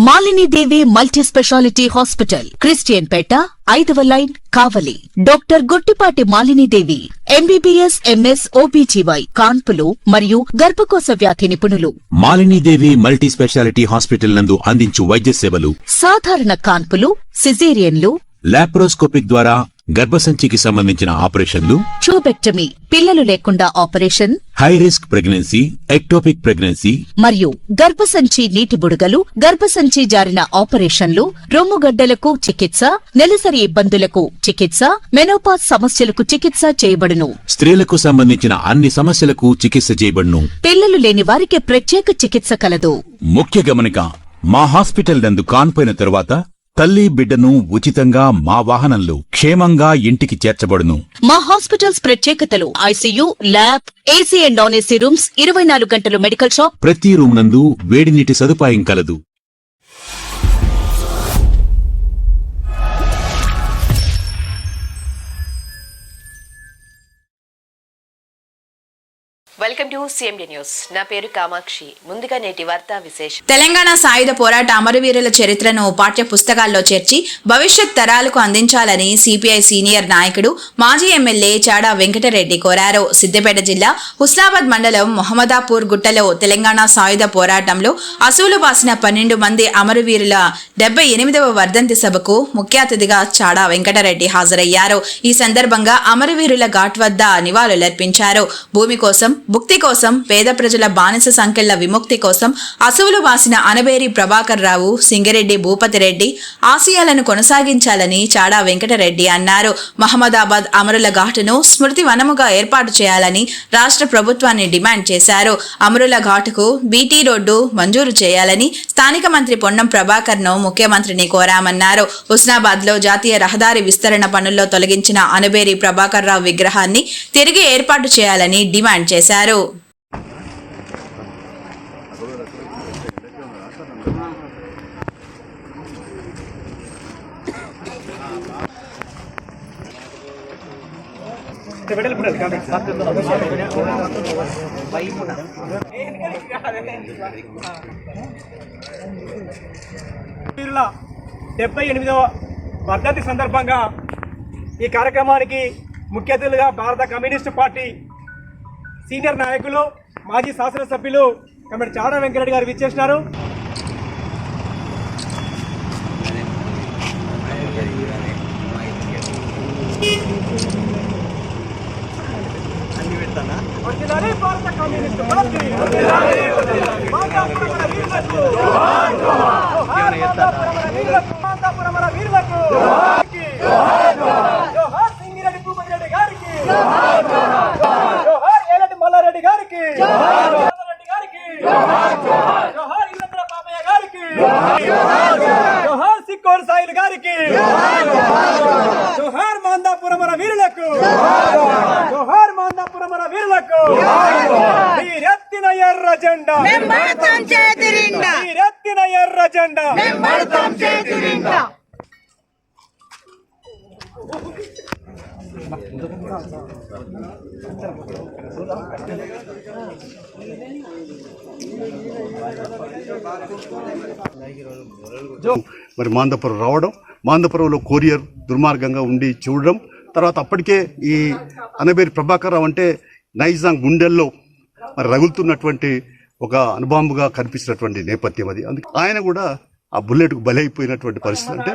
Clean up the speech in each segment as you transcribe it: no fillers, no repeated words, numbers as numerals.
మాలిని దేవి multi speciality hospital, Christian పేట, 5వ line, కావలి. Doctor Guttipati Malini దేవి MBBS, MS, OBGY, కాన్పులు మరియు గర్భకోశ వ్యాధి నిపుణులు. మాలిని దేవి మల్టీ స్పెషాలిటీ హాస్పిటల్ నందు అందించు వైద్య సేవలు: సాధారణ కాన్పులు, సిజేరియన్లు, లాప్రోస్కోపిక్ ద్వారా గర్భసంచికి సంబంధించిన ఆపరేషన్లు, ట్యూబెక్టమీ, పిల్లలు లేకుండా operation, high risk pregnancy, ectopic pregnancy మరియు గర్భసంచి నీటి బుడగలు, గర్భసంచి జారిన ఆపరేషన్లు, రొమ్ముగడ్డలకు చికిత్స, నెలసరి ఇబ్బందులకు చికిత్స, మెనోపాజ్ సమస్యలకు చికిత్స చేయబడును. స్త్రీలకు సంబంధించిన అన్ని సమస్యలకు చికిత్స చేయబడును. పిల్లలు లేని వారికి ప్రత్యేక చికిత్స కలదు. ముఖ్య గమనిక: మా హాస్పిటల్ నందు కాన్పోయిన తరువాత తల్లి బిడ్డను ఉచితంగా మా వాహనంలో క్షేమంగా ఇంటికి చేర్చబడును. మా హాస్పిటల్స్ ప్రత్యేకతలు: ICU, lab, AC and non AC rooms, 24 గంటలు మెడికల్ షాప్, ప్రతి రూమ్ నందు వేడి నీటి సదుపాయం కలదు. Welcome to CMD news. నా పేరు కామాక్షి. ముందుగా నేటి వార్తా విశేషం. తెలంగాణ సాయుధ పోరాట అమరవీరుల చరిత్రను పాఠ్య పుస్తకాల్లో చేర్చి భవిష్యత్ తరాలకు అందించాలని సిపిఐ సీనియర్ నాయకుడు, మాజీ ఎమ్మెల్యే చాడా వెంకటరెడ్డి కోరారు. సిద్దిపేట జిల్లా హుస్నాబాద్ మండలం మొహమ్మదాపూర్ గుట్టలో తెలంగాణ సాయుధ పోరాటంలో అసూలు బాసిన 12 మంది అమరవీరుల 78వ వర్ధంతి సభకు ముఖ్య అతిథిగా చాడా వెంకటరెడ్డి హాజరయ్యారు. ఈ సందర్భంగా అమరవీరుల ఘాట్ వద్ద నివాళులర్పించారు. భూమి కోసం, భుక్తి కోసం, పేద ప్రజల బానిస సంకెళ్ల విముక్తి కోసం అసువులు వాసిన అనబేరి ప్రభాకర్ రావు, సింగిరెడ్డి భూపతిరెడ్డి ఆశయాలను కొనసాగించాలని చాడా వెంకటరెడ్డి అన్నారు. మహమ్మదాబాద్ అమరుల ఘాటును స్మృతి వనముగా ఏర్పాటు చేయాలని రాష్ట్ర ప్రభుత్వాన్ని డిమాండ్ చేశారు. అమరుల ఘాటుకు బీటీ రోడ్డు మంజూరు చేయాలని స్థానిక మంత్రి పొన్నం ప్రభాకర్ ను ముఖ్యమంత్రిని కోరామన్నారు. హుస్నాబాద్ లో జాతీయ రహదారి విస్తరణ పనుల్లో తొలగించిన అనబేరి ప్రభాకర్ రావు విగ్రహాన్ని తిరిగి ఏర్పాటు చేయాలని డిమాండ్ చేశారు. వీరుల 78వ వర్ధంతి సందర్భంగా ఈ కార్యక్రమానికి ముఖ్య అతిథులుగా భారత కమ్యూనిస్టు పార్టీ సీనియర్ నాయకులు, మాజీ శాసనసభ్యులు కమిటీ చాడా వెంకరెడ్డి గారు విచ్చేసినారు. భారత కమ్యూనిస్టు పార్టీ సింగిరెడ్డి భూపతిరెడ్డి గారికి, మల్లారెడ్డి గారికి, రెడ్డి గారికి, జోహార్ ఇల్లంద్ర పాపయ్య గారికి, జోహార్ సిక్కోర్ సాయిల్ గారికి, జోహార్ మాందాపురమర వీరులకు, జోహార్ మాందాపురమర వీరులకు. మీరెత్తిన ఎర్ర జెండా, మీరెత్తిన ఎర్ర జెండా. మరి మాందాపురం రావడం, మాందాపురంలో కొరియర్ దుర్మార్గంగా ఉండి చూడడం, తర్వాత అప్పటికే ఈ అనబేరి ప్రభాకర్ రావు అంటే నైజాం గుండెల్లో మరి రగులుతున్నటువంటి ఒక అనుబాంబుగా కనిపిస్తున్నటువంటి నేపథ్యం అది. అందుకే ఆయన కూడా ఆ బుల్లెట్కు బలైపోయినటువంటి పరిస్థితి. అంటే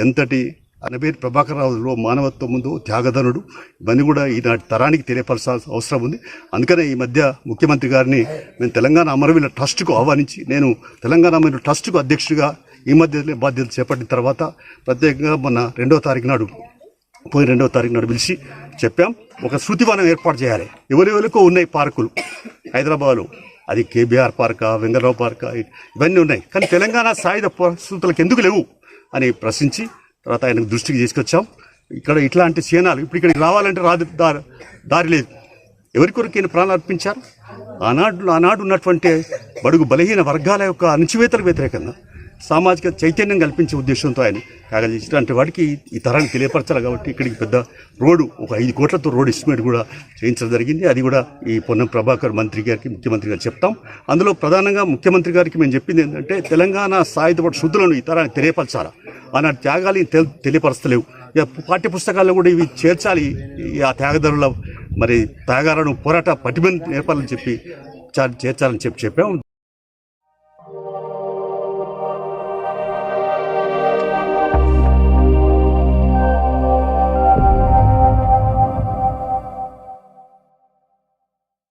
ఎంతటి అనబేరి ప్రభాకర్ రావులో మానవత్వం ముందు త్యాగధనుడు, ఇవన్నీ కూడా ఈనాటి తరానికి తెలియపరచాల్సిన అవసరం ఉంది. అందుకనే ఈ మధ్య ముఖ్యమంత్రి గారిని మేము తెలంగాణ అమరవీరుల ట్రస్టుకు ఆహ్వానించి, నేను తెలంగాణ అమరవీరుల ట్రస్టుకు అధ్యక్షుడిగా ఈ మధ్య బాధ్యతలు చేపట్టిన తర్వాత ప్రత్యేకంగా మొన్న 2వ తారీఖు నాడు పిలిచి చెప్పాం, ఒక శృతివనం ఏర్పాటు చేయాలి. ఎవరెవరికో ఉన్నాయి పార్కులు హైదరాబాద్లో, అది కేబీఆర్ పార్కా, వెంగళరావు పార్కా, ఇవన్నీ ఉన్నాయి. కానీ తెలంగాణ సాయుధ పరిస్థితులకు ఎందుకు లేవు అని ప్రశ్నించి తర్వాత ఆయనకు దృష్టికి తీసుకొచ్చాం. ఇక్కడ ఇట్లాంటి సేనాలు ఇప్పుడు ఇక్కడికి రావాలంటే దారి లేదు. ఎవరి కొరకు ఈయన ప్రాణాలు అర్పించారు? ఆనాడు ఉన్నటువంటి బడుగు బలహీన వర్గాల యొక్క అణచివేతలకు వ్యతిరేకంగా సామాజిక చైతన్యం కల్పించే ఉద్దేశంతో ఆయన త్యాగం చేసిన అంటే వాడికి ఈ తరానికి తెలియపరచాలి కాబట్టి ఇక్కడికి పెద్ద రోడ్డు ఒక 5 కోట్లతో రోడ్ ఎస్టిమేట్ కూడా చేయించడం జరిగింది. అది కూడా ఈ పొన్నం ప్రభాకర్ మంత్రి గారికి ముఖ్యమంత్రి గారికి చెప్తాం. అందులో ప్రధానంగా ముఖ్యమంత్రి గారికి మేము చెప్పింది ఏంటంటే తెలంగాణ సాయుధపడ శుద్ధులను ఈ తరానికి తెలియపరచాలి. ఆనాటి త్యాగాలు తెలియపరచలేవు. ఇక పాఠ్య పుస్తకాల్లో కూడా ఇవి చేర్చాలి. ఆ త్యాగదారుల మరి త్యాగాలను పోరాట పటిమని నేర్పాలని చెప్పి చేర్చాలని చెప్పాం.